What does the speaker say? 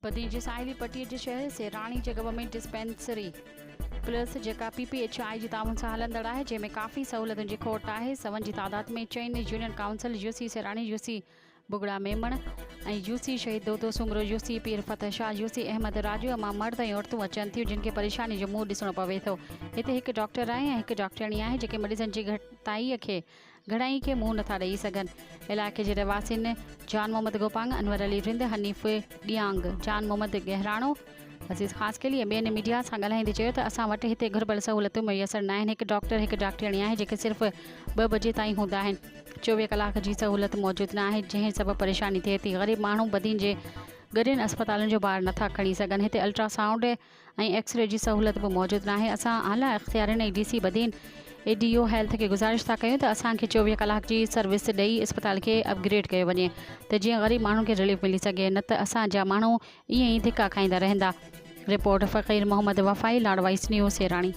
बदी जी साहिली पट्टीअ जे शहर सेराणी जे government dispensary plus जेका PPHI जी ताउन सां हलंदड़ आहे जंहिंमें काफ़ी सहूलियतुनि जी खोट आहे। सवन जी तादाद में Chinese union council UC Serani, UC Bugra Memon ऐं UC शहीद दोतो सुमरो, UC पीर फतह शाह, UC अहमद राजू मां मर्द ऐं औरतूं अचनि थियूं जिन खे परेशानी जो मुंहुं ॾिसणो पवे थो। हिते हिकु डॉक्टर आहे ऐं हिकु डॉक्टरणी आहे जेके मरीज़नि जी घटाई खे घणाई खे मुंहुं नथा ॾेई सघनि। इलाइक़े जे रवासियुनि जान मोहम्मद गोपांग, अनवर अली रिंद, हनीफ़ ॾियांग, जान मोहम्मद गहराणो, अज़ीज़ ख़ासि के लिए ॿियनि मीडिया सां ॻाल्हाईंदे चयो त असां वटि हिते घुर्बल सहूलियतूं मुयसरु न आहिनि। हिकु डॉक्टर हिकु डॉक्टरणी आहे जेके सिर्फ़ु 2 बजे ताईं हूंदा आहिनि। 24 कलाक जी सहूलियत मौजूदु न आहे जंहिं सबबु परेशानी थिए थी। ग़रीब माण्हू बदिन जे गॾियुनि अस्पतालुनि जो भार नथा खणी सघनि। हिते अल्ट्रासाउंड ऐं एक्सरे जी सहूलियत बि मौजूदु न आहे। असां आला इख़्तियारनि ऐं DC बदीन ADO हेल्थ खे गुज़ारिश था कयूं त असांखे 24 कलाक जी सर्विस ॾेई अस्पताल खे अपग्रेड कयो वञे त जीअं ग़रीब माण्हुनि खे रिलीफ मिली सघे, न त असांजा माण्हू ईअं ई धिका खाईंदा रहंदा। रिपोर्ट फ़क़ीर मोहम्मद वफ़ाई, लाडवाइस न्यूज़ सेराणी।